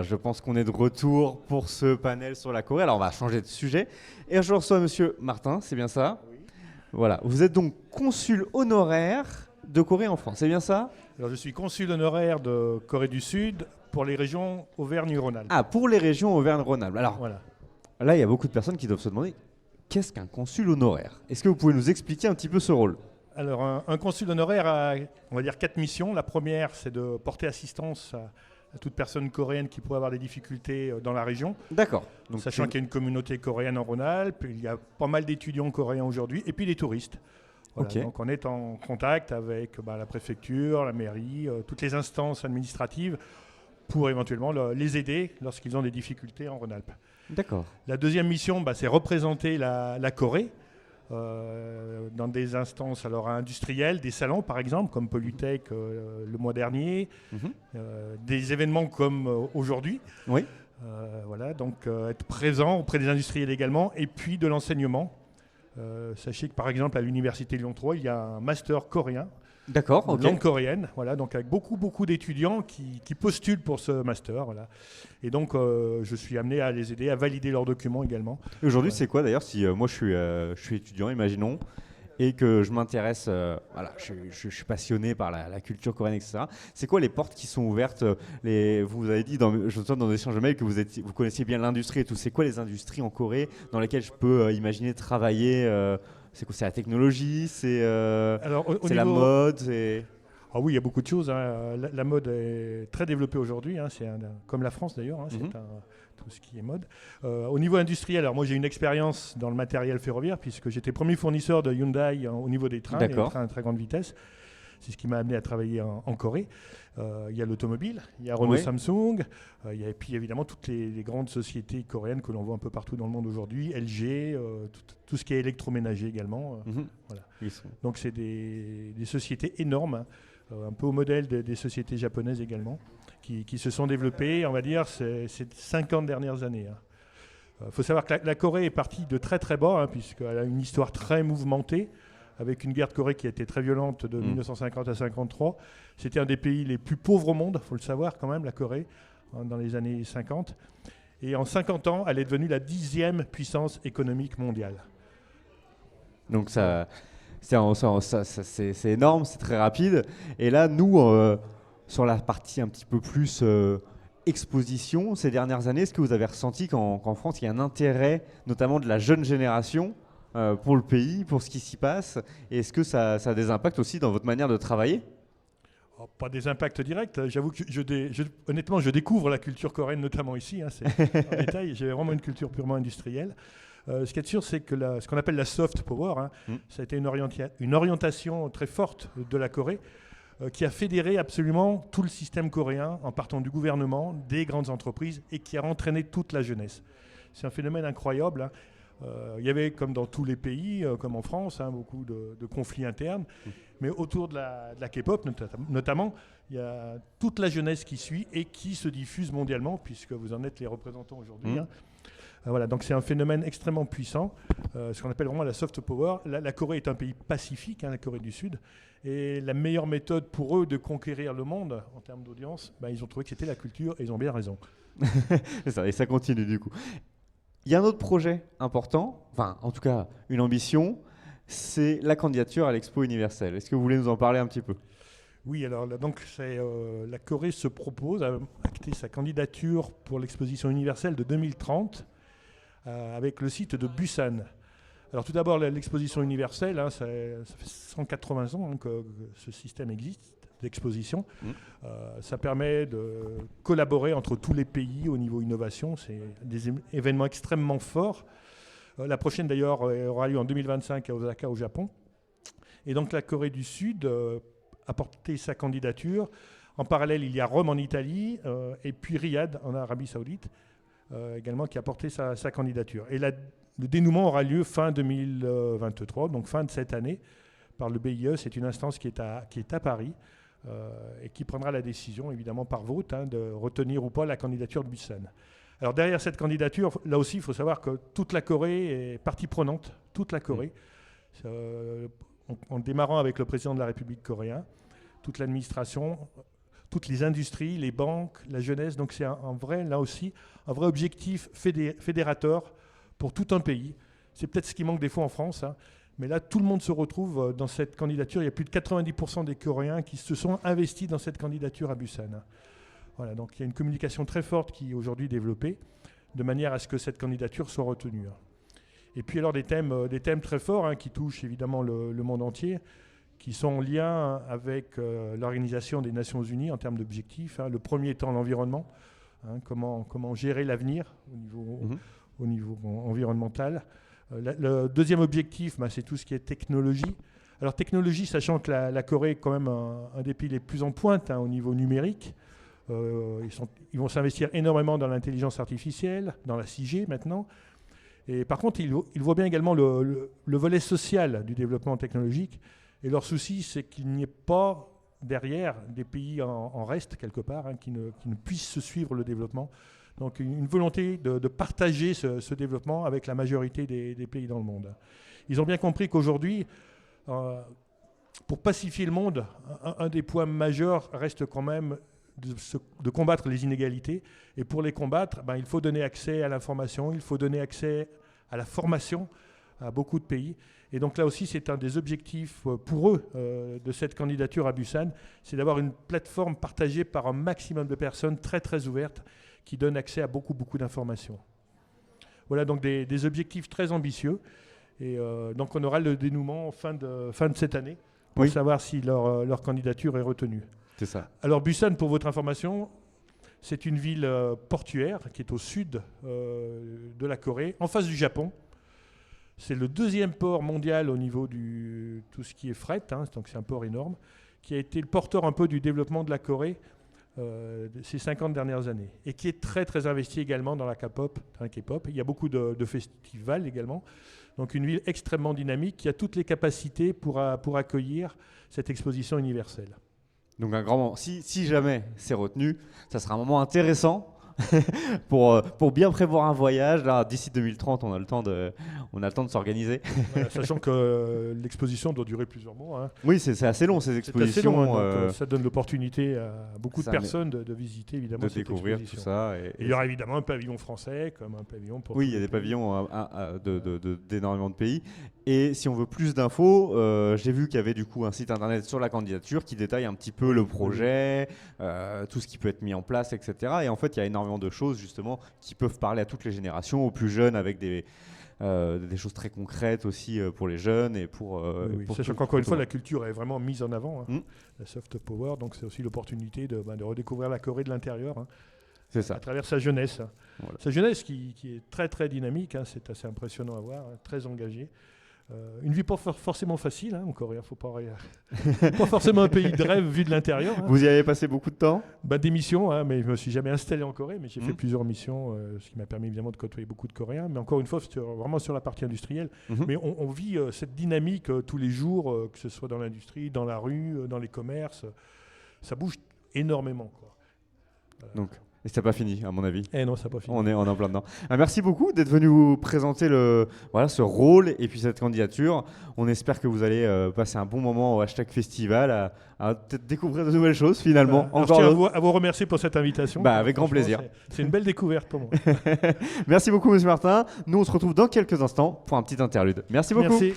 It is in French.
Voilà, je pense qu'on est de retour pour ce panel sur la Corée. Alors, on va changer de sujet. Et je reçois Monsieur Martin, c'est bien ça? Oui. Voilà, vous êtes donc consul honoraire de Corée en France, c'est bien ça? Alors, je suis consul honoraire de Corée du Sud pour les régions Auvergne-Rhône-Alpes. Ah, pour les régions Auvergne-Rhône-Alpes. Alors, Voilà. là, il y a beaucoup de personnes qui doivent se demander qu'est-ce qu'un consul honoraire? Est-ce que vous pouvez nous expliquer un petit peu ce rôle? Alors, un consul honoraire a, on va dire, 4 missions. La première, c'est de porter assistance à toute personne coréenne qui pourrait avoir des difficultés dans la région. D'accord. Donc, Sachant qu'il y a une communauté coréenne en Rhône-Alpes, il y a pas mal d'étudiants coréens aujourd'hui, et puis des touristes. Voilà, Ok. donc on est en contact avec la préfecture, la mairie, toutes les instances administratives pour éventuellement les aider lorsqu'ils ont des difficultés en Rhône-Alpes. D'accord. La deuxième mission, c'est représenter la Corée dans des instances industrielles, des salons par exemple, comme Polytech le mois dernier, Mhm. des événements comme aujourd'hui. Oui. Voilà, donc être présent auprès des industriels également, et puis de l'enseignement. Sachez que par exemple à l'université Lyon 3, il y a un master coréen, D'accord, ok. langue coréenne, voilà, donc avec beaucoup d'étudiants qui postulent pour ce master, voilà. Et donc je suis amené à les aider à valider leurs documents également. Et aujourd'hui, Ouais. c'est quoi d'ailleurs si moi je suis étudiant, imaginons, et que je m'intéresse, voilà, je suis passionné par la culture coréenne, etc. C'est quoi les portes qui sont ouvertes vous avez dit, je me souviens dans des échanges de mails que vous connaissiez bien l'industrie et tout. C'est quoi les industries en Corée dans lesquelles je peux imaginer travailler c'est quoi? C'est la technologie, c'est Alors c'est la mode, c'est... Ah oui, il y a beaucoup de choses, hein. La mode est très développée aujourd'hui, hein. Comme la France d'ailleurs, hein, Mhm. tout ce qui est mode. Au niveau industriel, alors moi j'ai une expérience dans le matériel ferroviaire puisque j'étais premier fournisseur de Hyundai au niveau des trains, D'accord. trains à très grande vitesse. C'est ce qui m'a amené à travailler en Corée. Il y a l'automobile, il y a Renault, Ouais. Samsung, et puis évidemment toutes les grandes sociétés coréennes que l'on voit un peu partout dans le monde aujourd'hui, LG, tout ce qui est électroménager également. Mhm. Voilà. Ils sont- Donc c'est des sociétés énormes, hein, un peu au modèle des sociétés japonaises également, qui se sont développées, on va dire, ces 50 dernières années. Il faut savoir que la Corée est partie de très très bas, hein, puisqu'elle a une histoire très mouvementée, avec une guerre de Corée qui a été très violente de 1950 à 1953. C'était un des pays les plus pauvres au monde, il faut le savoir quand même, la Corée, hein, dans les années 50. Et en 50 ans, elle est devenue la 10e puissance économique mondiale. Donc c'est énorme, c'est très rapide. Et là, nous, sur la partie un petit peu plus exposition, ces dernières années, est-ce que vous avez ressenti qu'en France, il y a un intérêt, notamment de la jeune génération, pour le pays, pour ce qui s'y passe? Et est-ce que ça a des impacts aussi dans votre manière de travailler? Oh, pas des impacts directs. J'avoue que honnêtement, je découvre la culture coréenne, notamment ici. Hein, c'est en détail. J'ai vraiment une culture purement industrielle. Ce qui est sûr, c'est que ce qu'on appelle la soft power, hein, ça a été une orientation très forte de la Corée qui a fédéré absolument tout le système coréen en partant du gouvernement, des grandes entreprises et qui a entraîné toute la jeunesse. C'est un phénomène incroyable, hein. Il y avait, comme dans tous les pays, comme en France, hein, beaucoup de conflits internes. Mais autour de la K-pop, notamment, il y a toute la jeunesse qui suit et qui se diffuse mondialement, puisque vous en êtes les représentants aujourd'hui. Hein. Voilà, donc c'est un phénomène extrêmement puissant, ce qu'on appelle vraiment la soft power. La Corée est un pays pacifique, hein, la Corée du Sud. Et la meilleure méthode pour eux de conquérir le monde en termes d'audience, ils ont trouvé que c'était la culture et ils ont bien raison. C'est ça, et ça continue du coup. Il y a un autre projet important, enfin en tout cas une ambition, c'est la candidature à l'Expo universelle. Est-ce que vous voulez nous en parler un petit peu? Oui, alors là, donc la Corée se propose à acter sa candidature pour l'exposition universelle de 2030 avec le site de Busan. Alors tout d'abord, l'exposition universelle, hein, ça fait 180 ans, hein, que ce système existe d'exposition. Ça permet de collaborer entre tous les pays au niveau innovation. C'est des événements extrêmement forts. La prochaine d'ailleurs aura lieu en 2025 à Osaka au Japon. Et donc la Corée du Sud a porté sa candidature. En parallèle, il y a Rome en Italie et puis Riyad en Arabie Saoudite également qui a porté sa candidature. Et le dénouement aura lieu fin 2023, donc fin de cette année, par le BIE. C'est une instance qui est à Paris et qui prendra la décision, évidemment par vote, hein, de retenir ou pas la candidature de Busan. Alors derrière cette candidature, là aussi, il faut savoir que toute la Corée est partie prenante, toute la Corée, en démarrant avec le président de la République coréen, toute l'administration, toutes les industries, les banques, la jeunesse. Donc c'est là aussi, un vrai objectif fédérateur pour tout un pays. C'est peut-être ce qui manque des fois en France, hein. Mais là, tout le monde se retrouve dans cette candidature. Il y a plus de 90% des Coréens qui se sont investis dans cette candidature à Busan. Voilà, donc il y a une communication très forte qui est aujourd'hui développée, de manière à ce que cette candidature soit retenue. Et puis alors des thèmes très forts, hein, qui touchent évidemment le monde entier, qui sont en lien avec l'Organisation des Nations Unies en termes d'objectifs. Hein. Le premier étant l'environnement, hein, comment gérer l'avenir au niveau environnemental. Le deuxième objectif, c'est tout ce qui est technologie. Alors technologie, sachant que la Corée est quand même un des pays les plus en pointe, hein, au niveau numérique. Ils vont s'investir énormément dans l'intelligence artificielle, dans la 6G maintenant. Et par contre, ils voient bien également le volet social du développement technologique. Et leur souci, c'est qu'il n'y ait pas derrière des pays en reste, quelque part, hein, qui ne puissent suivre le développement. Donc une volonté de partager ce développement avec la majorité des pays dans le monde. Ils ont bien compris qu'aujourd'hui, pour pacifier le monde, un des points majeurs reste quand même de combattre les inégalités. Et pour les combattre, il faut donner accès à l'information, il faut donner accès à la formation à beaucoup de pays. Et donc là aussi, c'est un des objectifs pour eux de cette candidature à Busan, c'est d'avoir une plateforme partagée par un maximum de personnes très très ouvertes qui donnent accès à beaucoup d'informations. Voilà donc des objectifs très ambitieux. Et donc on aura le dénouement fin de cette année pour savoir si leur candidature est retenue. C'est ça. Alors Busan, pour votre information, c'est une ville portuaire qui est au sud de la Corée, en face du Japon. C'est le deuxième port mondial au niveau du tout ce qui est fret, hein, donc c'est un port énorme, qui a été le porteur un peu du développement de la Corée ces 50 dernières années, et qui est très très investi également dans la K-pop. Il y a beaucoup de festivals également. Donc une ville extrêmement dynamique qui a toutes les capacités pour accueillir cette exposition universelle. Donc un grand moment. Si jamais c'est retenu, ça sera un moment intéressant pour bien prévoir un voyage. Là, d'ici 2030, on a le temps de s'organiser. Voilà, sachant que l'exposition doit durer plusieurs mois. Hein. Oui, c'est assez long ces expositions. C'est assez long, hein, donc, ça donne l'opportunité à beaucoup de personnes de visiter évidemment cette découvrir tout ça. Et il y aura évidemment un pavillon français comme un pavillon pour. Oui, il y a des pavillons d'énormément de pays. Et si on veut plus d'infos, j'ai vu qu'il y avait du coup un site internet sur la candidature qui détaille un petit peu le projet, tout ce qui peut être mis en place, etc. Et en fait, il y a énormément de choses justement qui peuvent parler à toutes les générations, aux plus jeunes, avec des choses très concrètes aussi pour les jeunes et pour. Sachant qu'encore une fois, la culture est vraiment mise en avant, hein, la soft power. Donc c'est aussi l'opportunité de redécouvrir la Corée de l'intérieur. Hein. C'est ça. À travers sa jeunesse. Hein. Voilà. Sa jeunesse qui est très très dynamique, hein, c'est assez impressionnant à voir, hein, très engagée. Une vie pas forcément facile, hein, en Corée, faut pas forcément un pays de rêve vu de l'intérieur. Hein. Vous y avez passé beaucoup de temps ? Des missions, hein, mais je me suis jamais installé en Corée, mais j'ai fait plusieurs missions, ce qui m'a permis évidemment de côtoyer beaucoup de Coréens, mais encore une fois, vraiment sur la partie industrielle. Mais on vit cette dynamique tous les jours, que ce soit dans l'industrie, dans la rue, dans les commerces, ça bouge énormément, quoi. Donc. Et ça n'a pas fini, à mon avis. Non, ça n'a pas fini. On est en plein dedans. Merci beaucoup d'être venu vous présenter ce rôle et puis cette candidature. On espère que vous allez passer un bon moment au #festival, à peut-être découvrir de nouvelles choses finalement. Je tiens à vous remercier pour cette invitation. Avec grand plaisir. C'est une belle découverte pour moi. Merci beaucoup, monsieur Martin. Nous, on se retrouve dans quelques instants pour un petit interlude. Merci beaucoup. Merci.